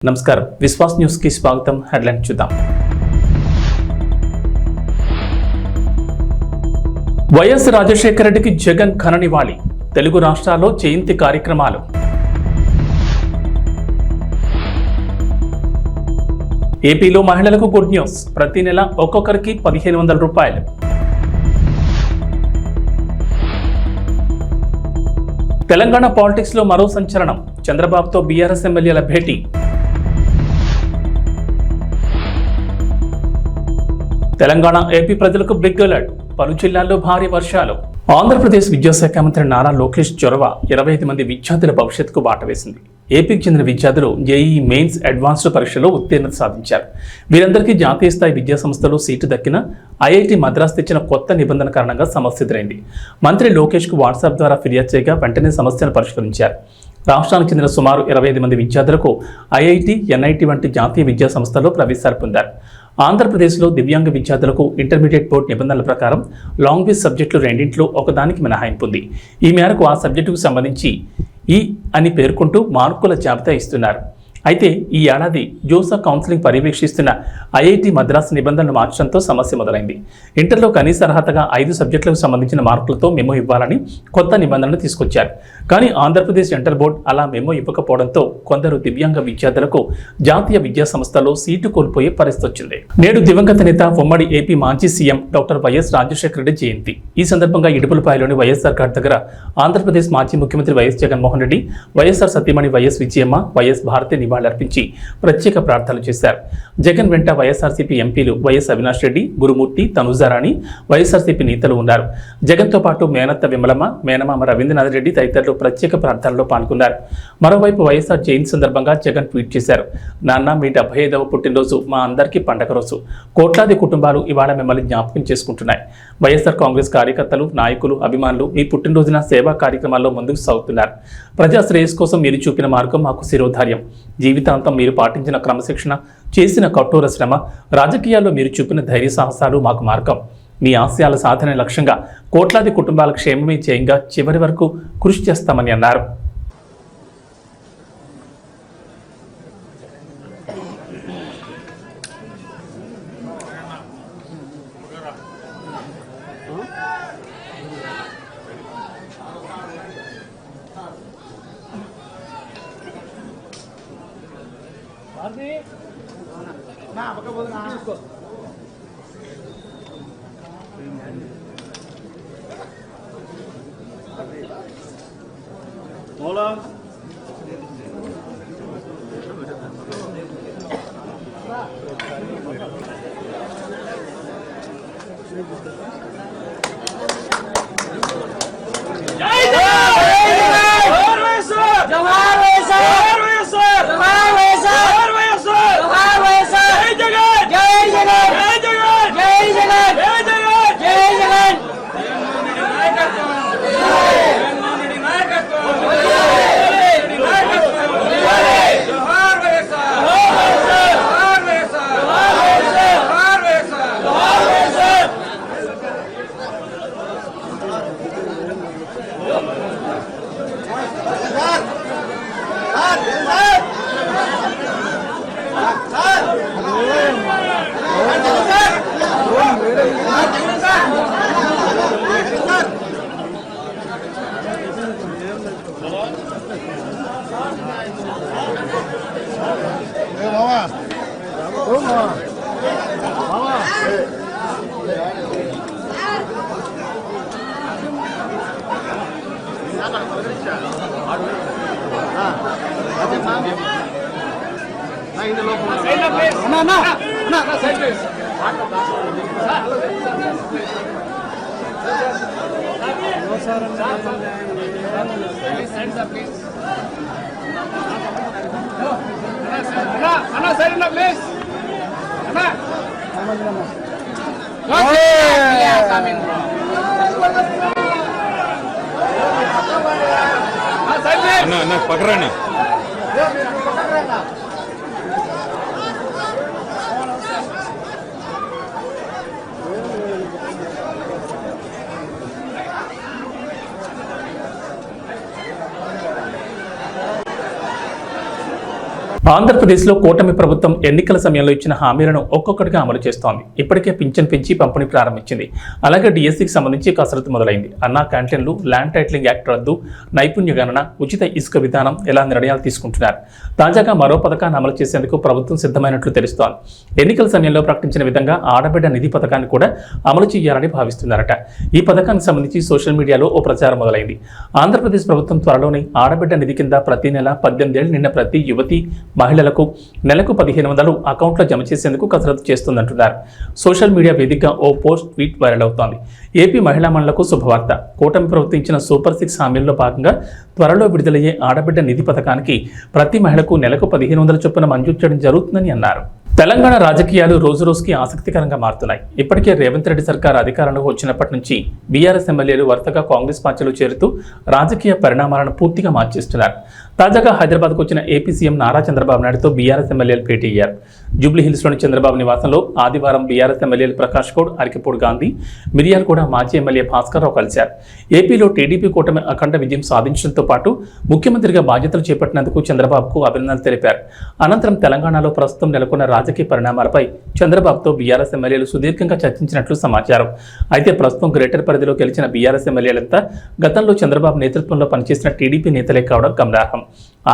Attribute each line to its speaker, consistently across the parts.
Speaker 1: నమస్కారం విశ్వాస్ న్యూస్ కి స్వాగతం. హెడ్లైన్ చూద్దాం. వైఎస్ రాజశేఖర రెడ్డికి జగన్ ఘన నివాళి. తెలుగు రాష్ట్రాల్లో జయంతి కార్యక్రమాలు. ఏపీలో మహిళలకు గుడ్ న్యూస్. ప్రతి నెల ఒక్కొక్కరికి 1500 రూపాయలు. తెలంగాణ పాలిటిక్స్ లో మరో సంచలనం. చంద్రబాబుతో బీఆర్ఎస్ ఎమ్మెల్యేల భేటీ. తెలంగాణ ఏపీ ప్రజలకు బిగ్ అలర్ట్. పలు జిల్లాల్లో భారీ వర్షాలు. ఆంధ్రప్రదేశ్ విద్యాశాఖ మంత్రి నారా లోకేష్ చొరవ 25 మంది విద్యార్థుల భవిష్యత్తుకు బాట వేసింది. ఏపీకి చెందిన విద్యార్థులు జేఈఈ మెయిన్స్ అడ్వాన్స్డ్ పరీక్షలో ఉత్తీర్ణత సాధించారు. వీరందరికీ జాతీయ స్థాయి విద్యా సంస్థలో సీటు దక్కిన ఐఐటి మద్రాస్ తెచ్చిన కొత్త నిబంధన కారణంగా సమస్య ఎదురైంది. మంత్రి లోకేష్కు వాట్సాప్ ద్వారా ఫిర్యాదు చేయగా వెంటనే సమస్యను పరిష్కరించారు. రాష్ట్రానికి చెందిన సుమారు 25 మంది విద్యార్థులకు ఐఐటి, ఎన్ఐటి వంటి జాతీయ విద్యా సంస్థల్లో ప్రవేశాలు పొందారు. ఆంధ్రప్రదేశ్లో దివ్యాంగ విద్యార్థులకు ఇంటర్మీడియట్ బోర్డు నిబంధనల ప్రకారం లాంగ్వేజ్ సబ్జెక్టులు రెండింటిలో ఒకదానికి మినహాయింపు ఉంది. ఈ మేరకు ఆ సబ్జెక్టుకు సంబంధించి ఈ అని పేర్కొంటూ మార్కుల జాబితా ఇస్తున్నారు. అయితే ఈ ఏడాది జోసా కౌన్సిలింగ్ పర్యవేక్షిస్తున్న ఐఐటి మద్రాస్ నిబంధనలు మార్చడంతో సమస్య మొదలైంది. ఇంటర్లో కనీస అర్హతగా 5 సబ్జెక్టులకు సంబంధించిన మార్కులతో మెమో ఇవ్వాలని కొత్త నిబంధనలు తీసుకొచ్చారు. కానీ ఆంధ్రప్రదేశ్ ఇంటర్ బోర్డు అలా మెమో ఇవ్వకపోవడంతో కొందరు దివ్యాంగ విద్యార్థులకు జాతీయ విద్యా సంస్థలో సీటు కోల్పోయే పరిస్థితి వచ్చింది. నేడు దివంగత నేత ఉమ్మడి ఏపీ మాజీ CM doctor YS Rajasekhara Reddy జయంతి. ఈ సందర్భంగా ఇడుపులపాయలోని వైఎస్ఆర్ ఘాట్ దగ్గర ఆంధ్రప్రదేశ్ మాజీ ముఖ్యమంత్రి వైఎస్ జగన్మోహన్ రెడ్డి, వైఎస్ఆర్ సతీమణి వైఎస్ విజయమ్మ, వైఎస్ భారతి నివాళులర్పించి ప్రత్యేక ప్రార్థనలు చేశారు. జగన్ వెంట వైఎస్ఆర్సీపీ ఎంపీలు వైఎస్ అవినాష్ రెడ్డి, గురుమూర్తి, తనుజారాణి, వైఎస్ఆర్సీపీ నేతలు ఉన్నారు. జగన్తో పాటు మేనత్త విమలమ్మ, మేనమామ రవీంద్రనాథ్ రెడ్డి తదితరులు ప్రత్యేక ప్రార్థనలో పాల్గొన్నారు. మరోవైపు వైఎస్ఆర్ జయంతి సందర్భంగా జగన్ ట్వీట్ చేశారు. నాన్న, మీ 75వ పుట్టినరోజు మా అందరికీ పండగ రోజు. కోట్లాది కుటుంబాలు ఇవాళ మిమ్మల్ని జ్ఞాపకం చేసుకుంటున్నాయి. వైఎస్ఆర్ కాంగ్రెస్ కార్యకర్తలు, నాయకులు, అభిమానులు మీ పుట్టినరోజున సేవా కార్యక్రమాల్లో ముందుకు సాగుతున్నారు. ప్రజా శ్రేయస్ కోసం మీరు చూపిన మార్గం మాకు శిరోధార్యం. జీవితాంతం మీరు పాటించిన క్రమశిక్షణ, చేసిన కఠోర శ్రమ, రాజకీయాల్లో మీరు చూపిన ధైర్య సాహసాలు మాకు మార్గం. మీ ఆశయాల సాధన లక్ష్యంగా కోట్లాది కుటుంబాల క్షేమమే చేయంగా చివరి వరకు కృషి చేస్తామని అన్నారు.
Speaker 2: పక్కరాని
Speaker 1: ఆంధ్రప్రదేశ్లో కూటమి ప్రభుత్వం ఎన్నికల సమయంలో ఇచ్చిన హామీలను ఒక్కొక్కటిగా అమలు చేస్తోంది. ఇప్పటికే పింఛన్ పెంచి పంపిణీ ప్రారంభించింది. అలాగే డిఎస్సికి సంబంధించి కసరత్తు మొదలైంది. అన్నా క్యాంటీన్లు, ల్యాండ్ టైటిలింగ్ యాక్ట్ రద్దు, నైపుణ్య గణన, ఉచిత ఇసుక విధానం ఇలా నిర్ణయాలు తీసుకుంటున్నారు. తాజాగా మరో పథకాన్ని అమలు చేసేందుకు ప్రభుత్వం సిద్ధమైనట్లు తెలుస్తోంది. ఎన్నికల సమయంలో ప్రకటించిన విధంగా ఆడబిడ్డ నిధి పథకాన్ని కూడా అమలు చేయాలని భావిస్తున్నారట. ఈ పథకానికి సంబంధించి సోషల్ మీడియాలో ఓ ప్రచారం మొదలైంది. ఆంధ్రప్రదేశ్ ప్రభుత్వం త్వరలోనే ఆడబిడ్డ నిధి కింద ప్రతి నెల 18 ఏళ్లు నిన్న ప్రతి యువతి మహిళలకు నెలకు 1500 అకౌంట్లో జమ చేసేందుకు కసరత్తు చేస్తుందంటున్నారు. సోషల్ మీడియా వేదికగా ఓ పోస్ట్ ట్వీట్ వైరల్ అవుతోంది. ఏపీ మహిళా మండలకు శుభవార్త. కూటమి ప్రభుత్వం ఇచ్చిన సూపర్ 6 హామీల్లో భాగంగా త్వరలో విడుదలయ్యే ఆడబిడ్డ నిధి పథకానికి ప్రతి మహిళకు నెలకు 1500 చొప్పున మంజూరు చేయడం జరుగుతుందని అన్నారు. తెలంగాణ రాజకీయాలు రోజురోజుకి ఆసక్తికరంగా మారుతున్నాయి. ఇప్పటికే రేవంత్ రెడ్డి సర్కార్ అధికారంలోకి వచ్చినప్పటి నుంచి బీఆర్ఎస్ ఎమ్మెల్యేలు వరుసగా కాంగ్రెస్ పార్టీలో చేరుతూ రాజకీయ పరిణామాలను పూర్తిగా మార్చేస్తున్నారు. తాజాగా హైదరాబాద్కు వచ్చిన ఏపీ సీఎం నారా చంద్రబాబు నాయుడుతో బీఆర్ఎస్ ఎమ్మెల్యేలు భేటీ అయ్యారు. జూబ్లీహిల్స్లోని చంద్రబాబు నివాసంలో ఆదివారం బీఆర్ఎస్ ఎమ్మెల్యేలు ప్రకాష్ గౌడ్, అరికిపూడి గాంధీ, మిర్యాలగూడ మాజీ ఎమ్మెల్యే భాస్కర్ రావు కలిశారు. ఏపీలో టీడీపీ కూటమి అఖండ విజయం సాధించడంతో పాటు ముఖ్యమంత్రిగా బాధ్యతలు చేపట్టినందుకు చంద్రబాబుకు అభినందనలు తెలిపారు. అనంతరం తెలంగాణలో ప్రస్తుతం నెలకొన్న రాజకీయ పరిణామాలపై చంద్రబాబుతో బీఆర్ఎస్ ఎమ్మెల్యేలు సుదీర్ఘంగా చర్చించినట్లు సమాచారం. అయితే ప్రస్తుతం గ్రేటర్ పరిధిలో గెలిచిన బీఆర్ఎస్ ఎమ్మెల్యేలంతా గతంలో చంద్రబాబు నేతృత్వంలో పనిచేసిన టీడీపీ నేతలే కావడం గమనార్హం.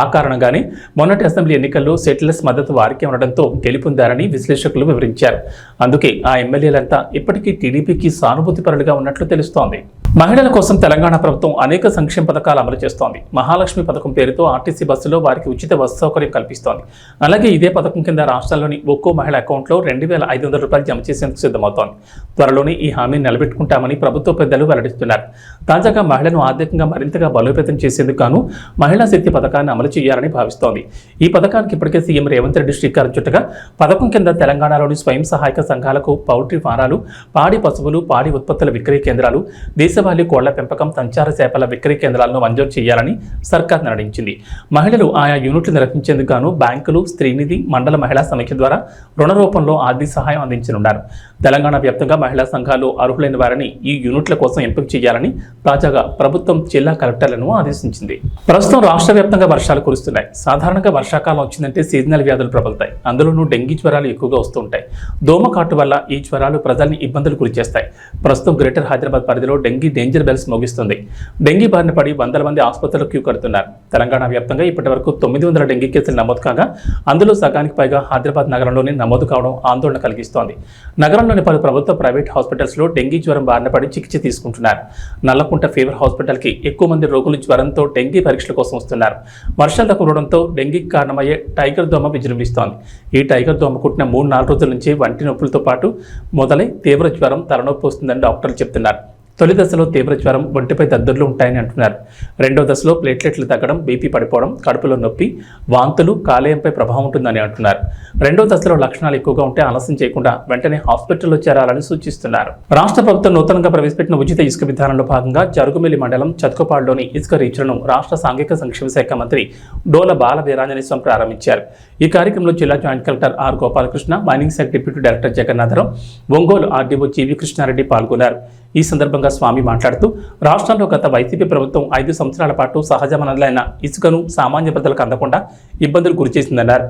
Speaker 1: ఆ కారణంగానే మొన్నటి అసెంబ్లీ ఎన్నికల్లో సెటిలర్స్ మద్దతు వారికే ఉండడంతో గెలుపొందారని విశ్లేషకులు వివరించారు. అందుకే ఆ ఎమ్మెల్యేలంతా ఇప్పటికీ టీడీపీకి సానుభూతిపరులుగా ఉన్నట్లు తెలుస్తోంది. మహిళల కోసం తెలంగాణ ప్రభుత్వం అనేక సంక్షేమ పథకాలు అమలు చేస్తోంది. మహాలక్ష్మి పథకం పేరుతో ఆర్టీసీ బస్సులో వారికి ఉచిత బస్సు సౌకర్యం కల్పిస్తోంది. అలాగే ఇదే పథకం కింద రాష్ట్రాల్లోని ఒక్కో మహిళ అకౌంట్లో 2500 రూపాయలు జమ చేసేందుకు సిద్ధమవుతోంది. త్వరలోనే ఈ హామీని నిలబెట్టుకుంటామని ప్రభుత్వ పెద్దలు వెల్లడిస్తున్నారు. తాజాగా మహిళను ఆర్థికంగా మరింతగా బలోపేతం చేసేందుకు గాను మహిళా శక్తి పథకాన్ని అమలు చేయాలని భావిస్తోంది. ఈ పథకానికి ఇప్పటికే సీఎం రేవంత్ రెడ్డి శ్రీకారం చుట్టగా పథకం కింద తెలంగాణలోని స్వయం సహాయక సంఘాలకు పౌల్ట్రీ ఫారాలు, పాడి పశువులు, పాడి ఉత్పత్తుల విక్రయ కేంద్రాలు, దేశవాళీ కోళ్ల పెంపకం, సంచార చేపల విక్రయ కేంద్రాలను మంజూరు చేయాలని సర్కార్ నిర్ణయించింది. మహిళలు ఆయా యూనిట్లు నిర్వహించేందుకు గాను బ్యాంకులు, స్త్రీనిధి, మండల మహిళా సమైక్య ద్వారా రుణ రూపంలో ఆర్థిక సహాయం అందించనున్నారు. తెలంగాణ వ్యాప్తంగా మహిళా సంఘాలు అర్హులైన వారిని ఈ యూనిట్ల కోసం ఎంపిక చేయాలని తాజాగా ప్రభుత్వం జిల్లా కలెక్టర్లను ఆదేశించింది. ప్రస్తుతం రాష్ట్ర వ్యాప్తంగా వర్షాలు కురుస్తున్నాయి. సాధారణంగా వర్షాకాలం వచ్చిందంటే సీజనల్ వ్యాధులు ప్రబలుతాయి. అందులోనూ డెంగీ జ్వరాలు ఎక్కువగా వస్తుంటాయి. దోమకాటు వల్ల ఈ జ్వరాలు ప్రజల్ని ఇబ్బందులు గురిచేస్తాయి. ప్రస్తుతం గ్రేటర్ హైదరాబాద్ పరిధిలో డెంగీ డేంజర్ బెల్స్ మోగిస్తుంది. డెంగీ బారిన పడి వందల మంది ఆసుపత్రులకు క్యూ కడుతున్నారు. తెలంగాణ వ్యాప్తంగా ఇప్పటి వరకు 900 డెంగీ కేసులు నమోదు కాగా అందులో సగానికి పైగా హైదరాబాద్ నగరంలోనే నమోదు కావడం ఆందోళన కలిగిస్తోంది. నగరంలోని పలు ప్రభుత్వ, ప్రైవేట్ హాస్పిటల్స్లో డెంగీ జ్వరం బారిన పడి చికిత్స తీసుకుంటున్నారు. నల్లకుంట ఫీవర్ హాస్పిటల్కి ఎక్కువ మంది రోగులు జ్వరంతో డెంగీ పరీక్షల కోసం వస్తున్నారు. వర్షాలు కురవడంతో డెంగీకి కారణమయ్యే టైగర్ దోమ విజృంభిస్తోంది. ఈ టైగర్ దోమ కుట్టిన 3-4 రోజుల నుంచి వంటి నొప్పులతో పాటు మొదలై తీవ్ర జ్వరం, తలనొప్పి వస్తుందని డాక్టర్లు చెప్తున్నారు. తొలి దశలో తీవ్ర జ్వరం, ఒంటిపై దద్దుర్లు ఉంటాయని అంటున్నారు. రెండో దశలో ప్లేట్లెట్లు తగ్గడం, బీపీ పడిపోవడం, కడుపులో నొప్పి, వాంతులు, కాలేయంపై ప్రభావం ఉంటుందని అంటున్నారు. రెండో దశలో లక్షణాలు ఎక్కువగా ఉంటే ఆలస్యం చేయకుండా వెంటనే హాస్పిటల్లో చేరాలని సూచిస్తున్నారు. రాష్ట్ర ప్రభుత్వం నూతనంగా ప్రవేశపెట్టిన ఉచిత ఇసుక విధానంలో భాగంగా జరుగుమిల్లి మండలం చతుకపాడులోని ఇసుక రీచ్లను రాష్ట్ర సాంఘిక సంక్షేమ శాఖ మంత్రి డోల బాల వీరాంజనేయ స్వామి ప్రారంభించారు. ఈ కార్యక్రమంలో జిల్లా joint collector R Gopalakrishna, mining శాఖ deputy director Jagannatha Rao, Ongole RDO GV Krishna Reddy పాల్గొన్నారు. ఈ సందర్భంగా స్వామి మాట్లాడుతూ రాష్ట్రంలో గత వైసీపీ ప్రభుత్వం 5 సంవత్సరాల పాటు సహజ వనరులైన ఇసుకను సామాన్య ప్రజలకు అందకుండా ఇబ్బందులు గురిచేసిందన్నారు.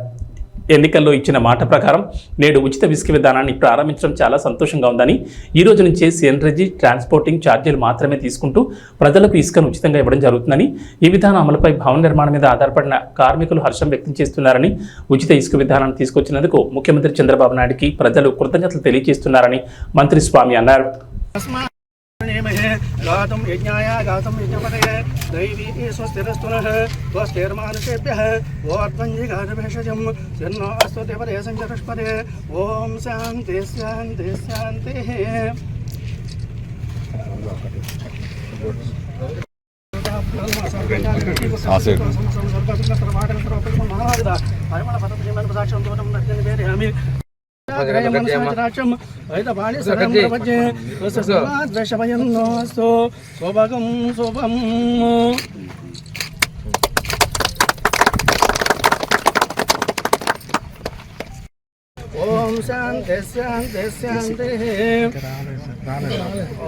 Speaker 1: ఎన్నికల్లో ఇచ్చిన మాట ప్రకారం నేడు ఉచిత ఇసుక విధానాన్ని ప్రారంభించడం చాలా సంతోషంగా ఉందని, ఈ రోజు నుంచే సిఎన్జి ట్రాన్స్పోర్టింగ్ ఛార్జీలు మాత్రమే తీసుకుంటూ ప్రజలకు ఇసుకను ఉచితంగా ఇవ్వడం జరుగుతుందని, ఈ విధానం అమలుపై భవన నిర్మాణం మీద ఆధారపడిన కార్మికులు హర్షం వ్యక్తం చేస్తున్నారని, ఉచిత ఇసుక విధానాన్ని తీసుకొచ్చినందుకు ముఖ్యమంత్రి చంద్రబాబు నాయుడుకి ప్రజలు కృతజ్ఞతలు తెలియజేస్తున్నారని మంత్రి స్వామి అన్నారు.
Speaker 2: गातुं यज्ञाय गातुं यज्ञपतये दैवी स्वस्तिरस्तुनः स्वस्तिर्मानुषेभ्यः ओर्ध्वञ्जिगारभेषजं यन्नो अस्तु देवदे सञ्चतुष्पदे ॐ शान्ति शान्ति शान्तिः। గ్రహం ఐదపాణి సరం ప్రపంచే ద్వేషభయన్నోస్తు శోభగం శోభం. ఓం శాంతి శాంతి శాంతి.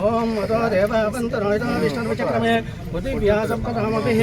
Speaker 2: ఓం మదో దేవావంతనో ఇదో విష్ణుర్విచక్రమే బుద్ధివ్యాసపదామభిః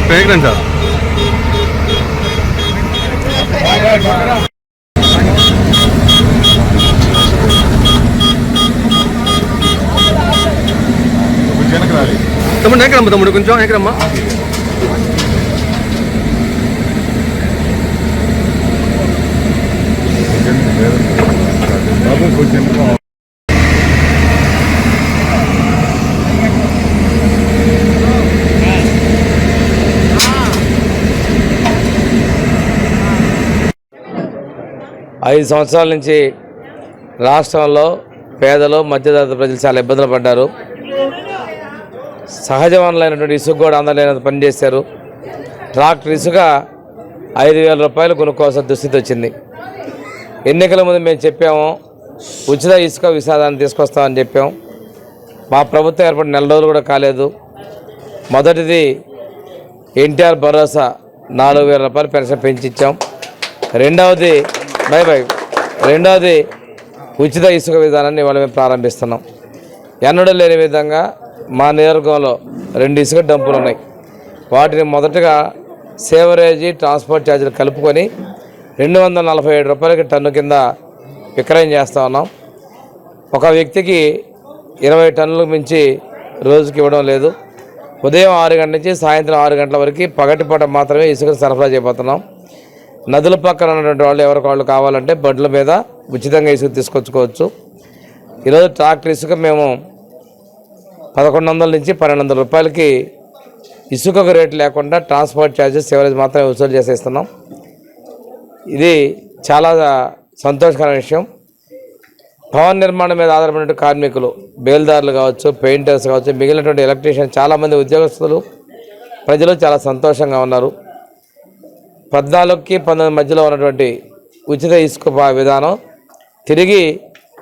Speaker 3: పేగరండి సార్. తమ్ముడు ఎక్కడమ్మా, తమ్ముడు కొంచెం ఎక్కడమ్మా. బాబు కొంచెం
Speaker 4: 5 సంవత్సరాల నుంచి రాష్ట్రంలో పేదలు మధ్యతరగతి ప్రజలు చాలా ఇబ్బందులు పడ్డారు. సహజ వనరులైనటువంటి ఇసుక కూడా అందలేనంత పనిచేశారు. ట్రాక్టర్ ఇసుక 5,000 రూపాయలు కొనుక్కోవాల్సిన దుస్థితి వచ్చింది. ఎన్నికల ముందు మేము చెప్పాము, ఉచిత ఇసుక విషాదాన్ని తీసుకొస్తామని చెప్పాం. మా ప్రభుత్వం ఏర్పడిన 4 రోజులు కూడా కాలేదు. మొదటిది ఎన్టీఆర్ భరోసా 4,000 రూపాయలు పెన్షన్ పెంచి ఇచ్చాం. రెండవది ఉచిత ఇసుక విధానాన్ని ఇవాళ మేము ప్రారంభిస్తున్నాం. ఎన్నడూ లేని విధంగా మా నియోజకవర్గంలో 2 ఇసుక డంపులు ఉన్నాయి. వాటిని మొదటగా సేవరేజీ ట్రాన్స్పోర్ట్ ఛార్జీలు కలుపుకొని 247 రూపాయలకి టన్ను కింద విక్రయం చేస్తూ ఉన్నాం. ఒక వ్యక్తికి 20 టన్నులకు మించి రోజుకి ఇవ్వడం లేదు. ఉదయం 6 గంటల నుంచి సాయంత్రం 6 గంటల వరకు పగటిపూట మాత్రమే ఇసుకను సరఫరా చేయబోతున్నాం. నదుల పక్కన ఉన్నటువంటి వాళ్ళు ఎవరికి వాళ్ళు కావాలంటే బండ్ల మీద ఉచితంగా ఇసుక తీసుకొచ్చుకోవచ్చు. ఈరోజు ట్రాక్టర్ ఇసుక మేము 1100 నుంచి 1200 రూపాయలకి ఇసుకకు రేటు లేకుండా ట్రాన్స్పోర్ట్ ఛార్జెస్ ఎవరేజ్ మాత్రమే వసూలు చేసేస్తున్నాం. ఇది చాలా సంతోషకరమైన విషయం. భవన నిర్మాణం మీద ఆధారపడిన కార్మికులు, బేల్దారులు కావచ్చు, పెయింటర్స్ కావచ్చు, మిగిలినటువంటి ఎలక్ట్రీషియన్ చాలామంది ఉద్యోగస్తులు ప్రజలు చాలా సంతోషంగా ఉన్నారు. 14కి 19 మధ్యలో ఉన్నటువంటి ఉచిత ఇసుక విధానం తిరిగి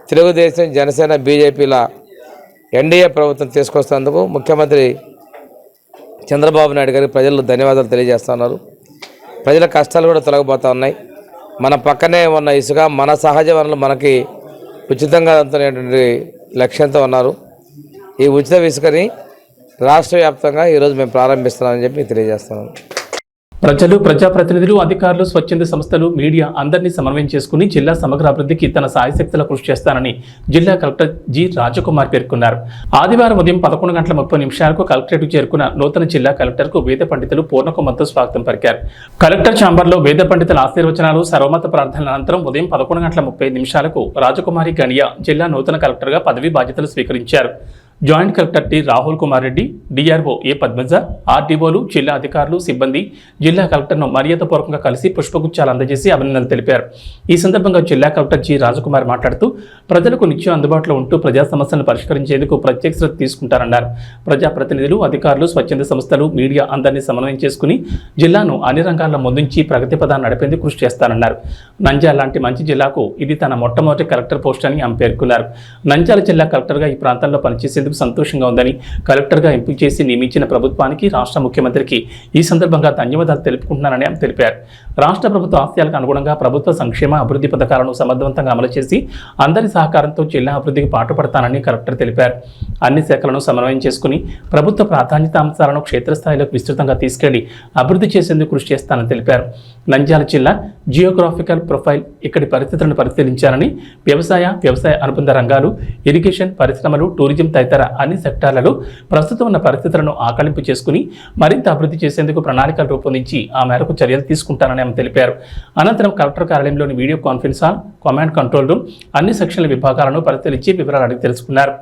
Speaker 4: తెలుగుదేశం, జనసేన, బీజేపీల ఎన్డీఏ ప్రభుత్వం తీసుకొస్తున్నందుకు ముఖ్యమంత్రి చంద్రబాబు నాయుడు గారికి ప్రజలు ధన్యవాదాలు తెలియజేస్తున్నారు. ప్రజల కష్టాలు కూడా తొలగిపోతూ ఉన్నాయి. మన పక్కనే ఉన్న ఇసుక మన సహజ వనరులు మనకి ఉచితంగా అందుతున్నటువంటి లక్ష్యంతో ఉన్నారు. ఈ ఉచిత ఇసుకని రాష్ట్ర వ్యాప్తంగా ఈరోజు మేము ప్రారంభిస్తున్నామని చెప్పి తెలియజేస్తున్నాను.
Speaker 1: ప్రజలు, ప్రజాప్రతినిధులు, అధికారులు, స్వచ్ఛంద సంస్థలు, మీడియా అందరినీ సమన్వయం చేసుకుని జిల్లా సమగ్ర అభివృద్ధికి తన సాయశక్తుల కృషి చేస్తానని జిల్లా కలెక్టర్ జి రాజకుమార్ పేర్కొన్నారు. ఆదివారం ఉదయం 11:30 కలెక్టరేట్కు చేరుకున్న నూతన జిల్లా కలెక్టర్కు వేద పండితులు పూర్ణకుంభంతో స్వాగతం పలికారు. కలెక్టర్ ఛాంబర్లో వేద పండితుల ఆశీర్వచనాలు, సర్వమత ప్రార్థనల అనంతరం ఉదయం 11:35 గణియా జిల్లా నూతన కలెక్టర్గా పదవీ బాధ్యతలు స్వీకరించారు. Joint collector T Rahul Kumar Reddy, DRO A Padmaja, ఆర్డీఓలు, జిల్లా అధికారులు, సిబ్బంది జిల్లా కలెక్టర్ను మర్యాదపూర్వకంగా కలిసి పుష్పగుచ్చాలు అందజేసి అభినందనలు తెలిపారు. ఈ సందర్భంగా జిల్లా కలెక్టర్ జి రాజకుమార్ మాట్లాడుతూ ప్రజలకు నిత్యం అందుబాటులో ఉంటూ ప్రజా సమస్యలను పరిష్కరించేందుకు ప్రత్యేక శ్రద్ధ తీసుకుంటారన్నారు. ప్రజాప్రతినిధులు, అధికారులు, స్వచ్ఛంద సంస్థలు, మీడియా అందరినీ సమన్వయం చేసుకుని జిల్లాను అన్ని రంగాల్లో ముందుంచి ప్రగతి పదాన్ని నడిపేందుకు కృషి చేస్తారన్నారు. నంద్యాల లాంటి మంచి జిల్లాకు ఇది తన మొట్టమొదటి కలెక్టర్ పోస్ట్ అని ఆమె పేర్కొన్నారు. నంద్యాల జిల్లా కలెక్టర్గా ఈ ప్రాంతంలో పనిచేసేందుకు సంతోషంగా ఉందని, కలెక్టర్గా ఎంపిక చేసి నియమించిన ప్రభుత్వానికి, రాష్ట్ర ముఖ్యమంత్రికి ఈ సందర్భంగా ధన్యవాదాలు తెలుపుకుంటున్నానని ఆమె తెలిపారు. రాష్ట్ర ప్రభుత్వ ఆశయాలకు అనుగుణంగా ప్రభుత్వ సంక్షేమ అభివృద్ధి పథకాలను సమర్థవంతంగా అమలు చేసి అందరి సహకారంతో జిల్లా అభివృద్ధికి పాటుపడతానని కలెక్టర్ తెలిపారు. అన్ని శాఖలను సమన్వయం చేసుకుని ప్రభుత్వ ప్రాధాన్యత అంశాలను క్షేత్రస్థాయిలోకి విస్తృతంగా తీసుకెళ్లి అభివృద్ధి చేసేందుకు కృషి చేస్తానని తెలిపారు. నంద్యాల జిల్లా జియోగ్రాఫికల్ ప్రొఫైల్, ఇక్కడి పరిస్థితులను పరిశీలించాలని, వ్యవసాయ అనుబంధ రంగాలు, ఇరిగేషన్, పరిశ్రమలు, టూరిజం తదితర అన్ని సెక్టార్లలో ప్రస్తుతం ఉన్న పరిస్థితులను ఆకలింపు చేసుకుని మరింత అభివృద్ధి చేసేందుకు ప్రణాళికలు రూపొందించి ఆ మేరకు చర్యలు తీసుకుంటానని ఆమె తెలిపారు. అనంతరం కలెక్టర్ కార్యాలయంలోని video conference hall, command control room, అన్ని సెక్షన్ల విభాగాలను పరిశీలించి వివరాలు అడిగి తెలుసుకున్నారు.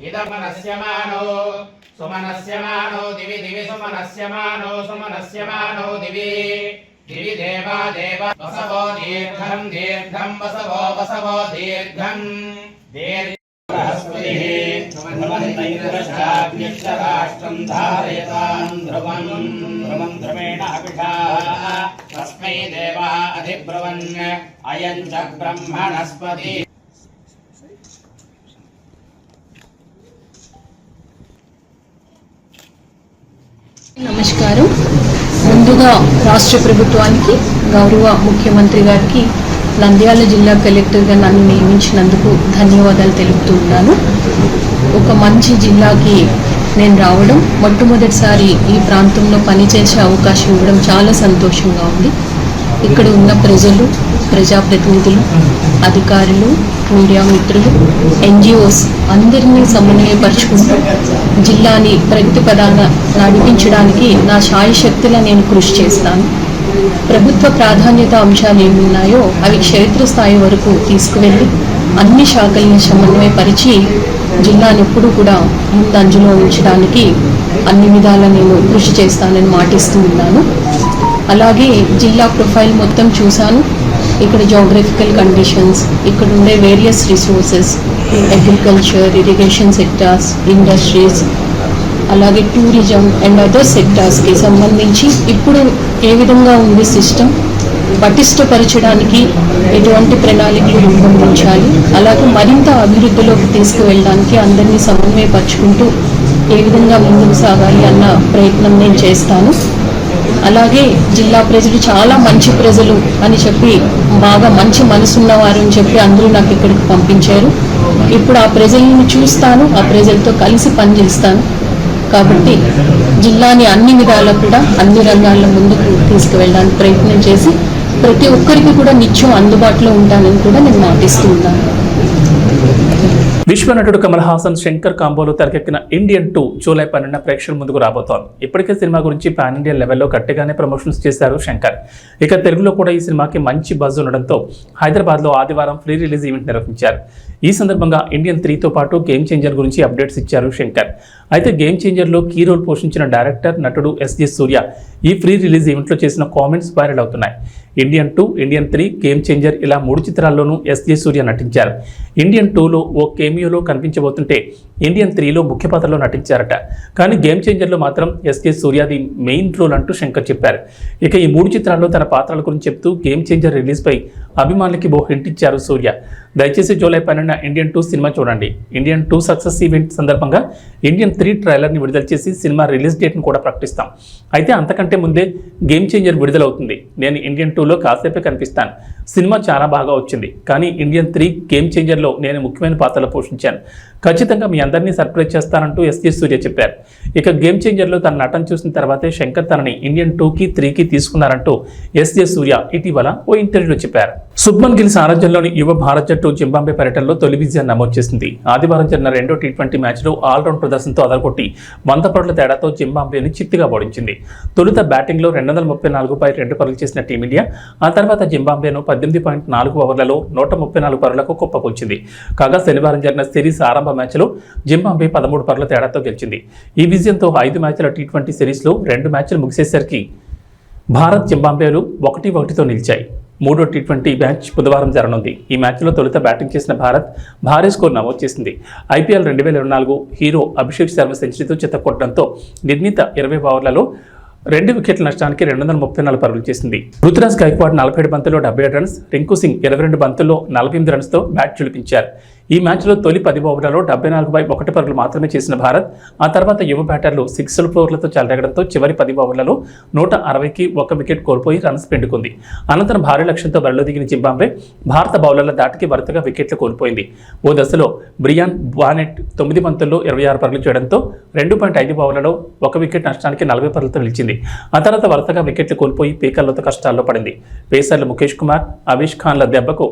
Speaker 5: ఇదమనస్యమానో సుమనస్యమానో దివి దివి సుమనస్యమానో సుమనస్యమానో దివి దివి దేవా దేవ వసవో దీర్ఘం దీర్ఘం వసవో వసవో దీర్ఘం రాష్ట్రం ధారయతాం ధ్రువం ధ్రువం ధ్రువేణ అభిషా తస్మై దేవా అధిబ్రువన్ అయం చ బ్రహ్మణస్పతి.
Speaker 6: నమస్కారం.
Speaker 3: ముందుగా రాష్ట్ర ప్రభుత్వానికి, గౌరవ ముఖ్యమంత్రి గారికి, నంద్యాల జిల్లా కలెక్టర్గా నన్ను నియమించినందుకు ధన్యవాదాలు తెలుపుతున్నాను. ఒక మంచి జిల్లాకి నేను రావడం, మొట్టమొదటిసారి ఈ ప్రాంతంలో పనిచేసే అవకాశం ఇవ్వడం చాలా సంతోషంగా ఉంది. ఇక్కడ ఉన్న ప్రజలు, ప్రజాప్రతినిధులు, అధికారులు, మీడియా మిత్రులు, NGOs అందరినీ సమన్వయపరుచుకుంటూ జిల్లాని ప్రగతి పదాన నడిపించడానికి నా శాయశక్తులా నేను కృషి చేస్తాను. ప్రభుత్వ ప్రాధాన్యత అంశాలు ఏమున్నాయో అవి క్షేత్రస్థాయి వరకు తీసుకువెళ్ళి అన్ని శాఖల్ని సమన్వయపరిచి జిల్లాను ఎప్పుడూ కూడా ముందంజలో ఉంచడానికి అన్ని విధాలా నేను కృషి చేస్తానని మాటిస్తూ ఉన్నాను. అలాగే జిల్లా ప్రొఫైల్ మొత్తం చూశాను. ఇక్కడ జోగ్రఫికల్ కండిషన్స్, ఇక్కడ ఉండే various resources, agriculture, irrigation sectors, industries, అలాగే టూరిజం అండ్ అదర్ సెక్టార్స్కి సంబంధించి ఇప్పుడు ఏ విధంగా ఉంది సిస్టమ్, పటిష్టపరచడానికి ఎటువంటి ప్రణాళికలు రూపొందించాలి, అలాగే మరింత అభివృద్ధిలోకి తీసుకువెళ్ళడానికి అందరినీ సమన్వయపరుచుకుంటూ ఏ విధంగా ముందుకు సాగాలి అన్న ప్రయత్నం నేను చేస్తాను. అలాగే జిల్లా ప్రజలు చాలా మంచి ప్రజలు అని చెప్పి, బాగా మంచి మనసున్నవారు అని చెప్పి అందరూ నాకు ఇక్కడికి పంపించారు. ఇప్పుడు ఆ ప్రజలను చూస్తాను, ఆ ప్రజలతో కలిసి పనిచేస్తాను. కాబట్టి జిల్లాని అన్ని విధాలా కూడా అన్ని రంగాల్లో ముందుకు తీసుకువెళ్ళడానికి ప్రయత్నం చేసి ప్రతి ఒక్కరికి కూడా నిత్యం అందుబాటులో ఉంటానని కూడా నేను మాటిస్తూ ఉన్నాను.
Speaker 1: విశ్వనటుడు కమల్ హాసన్ శంకర్ కాంబోలో తెరకెక్కిన ఇండియన్ 2 జూలై 12 ప్రేక్షకుల ముందుకు రాబోతోంది. ఇప్పటికే సినిమా గురించి పాన్ ఇండియా లెవెల్లో గట్టిగానే ప్రమోషన్స్ చేశారు శంకర్. ఇక తెలుగులో కూడా ఈ సినిమాకి మంచి బజ్ ఉండడంతో హైదరాబాద్లో ఆదివారం ఫ్రీ రిలీజ్ ఈవెంట్ నిర్వహించారు. ఈ సందర్భంగా ఇండియన్ 3తో పాటు గేమ్ చేంజర్ గురించి అప్డేట్స్ ఇచ్చారు శంకర్. అయితే గేమ్ చేంజర్లో కీ రోల్ పోషించిన డైరెక్టర్, నటుడు SJ సూర్య ఈ ఫ్రీ రిలీజ్ ఈవెంట్లో చేసిన కామెంట్స్ వైరల్ అవుతున్నాయి. ఇండియన్ 2, ఇండియన్ 3, గేమ్ చేంజర్ ఇలా 3 చిత్రాల్లోనూ SJ సూర్య నటించారు. ఇండియన్ 2లో ఓ కేమియోలో కనిపించబోతుంటే ఇండియన్ 3లో ముఖ్య పాత్రలో నటించారట. కానీ గేమ్ చేంజర్లో మాత్రం SJ సూర్యది మెయిన్ రోల్ అంటూ శంకర్ చెప్పారు. ఇక ఈ 3 చిత్రాల్లో తన పాత్రల గురించి చెప్తూ గేమ్ చేంజర్ రిలీజ్పై అభిమానులకి ఓ హింట్ ఇచ్చారు సూర్య. దయచేసి జూలై 12 ఇండియన్ 2 సినిమా చూడండి. ఇండియన్ 2 సక్సెస్ ఈవెంట్ సందర్భంగా ఇండియన్ 3 ట్రైలర్ని విడుదల చేసి సినిమా రిలీజ్ డేట్ను కూడా ప్రకటిస్తాం. అయితే అంతకంటే ముందే గేమ్ చేంజర్ విడుదలవుతుంది. నేను ఇండియన్ 2లో కాసేపే కనిపిస్తాను. సినిమా చాలా బాగా వచ్చింది, కానీ ఇండియన్ 3 గేమ్ చేంజర్లో నేను ముఖ్యమైన పాత్రలో పోషించాను. ఖచ్చితంగా మీ అందరినీ సర్ప్రైజ్ చేస్తానంటూ SJ సూర్య చెప్పారు. ఇక గేమ్ చేంజర్లో తన నటన చూసిన తర్వాతే శంకర్ తనని ఇండియన్ 2కి 3కి తీసుకున్నారంటూ SJ సూర్య ఇటీవల ఓ ఇంటర్వ్యూలో చెప్పారు. శుభ్మన్ గిల్ సారథ్యంలోని యువ భారత్ జట్టు జింబాబ్వే పర్యటనలో తొలి విజయాన్ని నమోదు చేసింది. ఆదివారం జరిగిన 2వ T20 మ్యాచ్లో ఆల్రౌండ్ ప్రదర్శనతో అదరగొట్టి 100 పరుగుల తేడాతో జింబాబ్వేని చిత్తుగా ఓడించింది. తొలుత బ్యాటింగ్లో 234/2 పరుగులు చేసిన టీమిండియా ఆ తర్వాత జింబాబ్వేను 18.4 ఓవర్లలో 134 పరుగులకు కుప్పకూల్చింది. కాగా శనివారం జరిగిన సిరీస్ ఆరంభ మ్యాచ్లో జింబాబ్వే 13 పరుగుల తేడాతో గెలిచింది. ఈ విజయంతో 5 మ్యాచ్ల T20 సిరీస్లో 2 మ్యాచ్లు ముగిసేసరికి భారత్, జింబాబ్వేలు 1-1తో నిలిచాయి. 3వ T20 మ్యాచ్ బుధవారం జరగనుంది. ఈ మ్యాచ్లో తొలుత బ్యాటింగ్ చేసిన భారత్ భారీ స్కోర్ నమోదు చేసింది. IPL 2024 హీరో అభిషేక్ శర్మ సెంచరీతో చిత్తకొట్టడంతో నిర్ణీత 20 ఓవర్లలో 2 వికెట్ల నష్టానికి 234 పరుగులు చేసింది. రుతురాజ్ గైక్వాడ్ 47 బంతుల్లో 77 రన్స్, రింకు సింగ్ 22 బంతుల్లో 48 రన్స్తో బ్యాట్ చులిపించారు. ఈ మ్యాచ్లో తొలి 10 ఓవర్లలో 74/1 పరుగులు మాత్రమే చేసిన భారత్ ఆ తర్వాత యువ బ్యాటర్లు 6/4లతో చెలరేగడంతో చివరి 10 ఓవర్లలో 160కి 1 వికెట్ కోల్పోయి రన్స్ పెండుకుంది. అనంతరం భారీ లక్ష్యంతో బరిలో దిగిన జింబాబ్వే భారత బౌలర్ల దాటికి వరుసగా వికెట్లు కోల్పోయింది. ఓ దశలో బ్రియాన్ బానెట్ 9 బంతుల్లో 26 పరుగులు చేయడంతో 2.5 ఓవర్లలో 1 వికెట్ నష్టానికి 40 పరుగులతో నిలిచింది. ఆ తర్వాత వరుసగా వికెట్లు కోల్పోయి పీకర్లతో కష్టాల్లో పడింది. పేసర్లు ముఖేష్ కుమార్, అవిష్ ఖాన్ల దెబ్బకు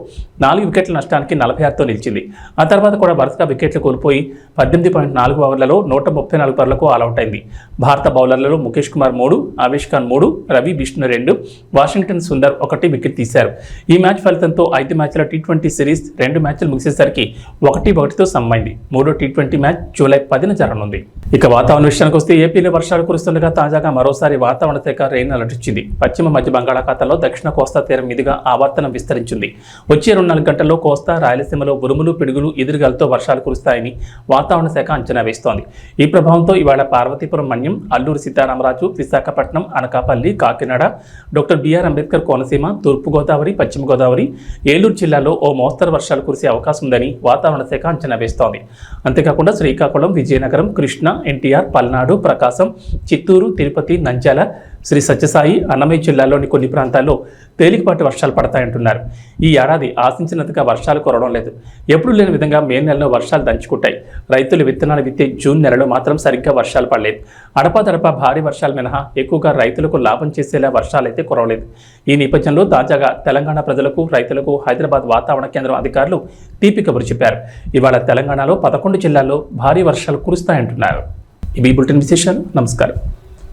Speaker 1: 4 వికెట్ల నష్టానికి 46తో నిలిచింది. ఆ తర్వాత కూడా వరుసగా వికెట్లు కోల్పోయి 18.4 ఓవర్లలో 134 పరుగులకు ఆల్అవుట్ అయింది. భారత బౌలర్లలో ముఖేష్ కుమార్ 3, అవిష్ ఖాన్ 3, రవి బిష్ణు 2, వాషింగ్టన్ సుందర్ 1 వికెట్ తీశారు. ఈ మ్యాచ్ ఫలితంతో 5 మ్యాచ్ల T20 సిరీస్ 2 మ్యాచ్లు ముగిసేసరికి 1-1తో సమమైంది. 3వ T20 మ్యాచ్ జూలై 10న జరగనుంది. ఇక వాతావరణ విషయానికి వస్తే ఏపీలో వర్షాలు కురుస్తుండగా తాజాగా మరోసారి వాతావరణ శాఖ రెయిన్ అలర్ట్ ఇచ్చింది. పశ్చిమ మధ్య బంగాళాఖాతంలో దక్షిణ కోస్తా తీరం మీదుగా ఆవర్తనం విస్తరించింది. వచ్చే 24 గంటల్లో కోస్తా, రాయలసీమలో ఉరుములు, పిడుగులు, ఎదురుగాలతో వర్షాలు కురుస్తాయని వాతావరణ శాఖ అంచనా వేస్తోంది. ఈ ప్రభావంతో ఇవాళ పార్వతీపురం, మన్యం, అల్లూరి సీతారామరాజు, విశాఖపట్నం, అనకాపల్లి, కాకినాడ, డాక్టర్ బిఆర్ అంబేద్కర్ కోనసీమ, తూర్పుగోదావరి, పశ్చిమ గోదావరి, ఏలూరు జిల్లాలో ఓ మోస్తరు వర్షాలు కురిసే అవకాశం ఉందని వాతావరణ శాఖ అంచనా వేస్తోంది. అంతేకాకుండా శ్రీకాకుళం, విజయనగరం, కృష్ణా, NTR, పల్నాడు, ప్రకాశం, చిత్తూరు, తిరుపతి, నంద్యాల, శ్రీ సత్యసాయి అన్నమయ్య జిల్లాలోని కొన్ని ప్రాంతాల్లో తేలికపాటి వర్షాలు పడతాయంటున్నారు. ఈ ఏడాది ఆశించినంతగా వర్షాలు కురవడం లేదు. ఎప్పుడు లేని విధంగా మే నెలలో వర్షాలు దంచుకుంటాయి. రైతులు విత్తనాలు విత్తే జూన్ నెలలో మాత్రం సరిగ్గా వర్షాలు పడలేదు. అడపాదడపా భారీ వర్షాలు మినహా ఎక్కువగా రైతులకు లాభం చేసేలా వర్షాలైతే కురవలేదు. ఈ నేపథ్యంలో తాజాగా తెలంగాణ ప్రజలకు, రైతులకు హైదరాబాద్ వాతావరణ కేంద్రం అధికారులు తీపి కబురు చెప్పారు. ఇవాళ తెలంగాణలో 11 జిల్లాల్లో భారీ వర్షాలు కురుస్తాయంటున్నారు. ఇవి బులెటిన్ విశేషాలు. నమస్కారం.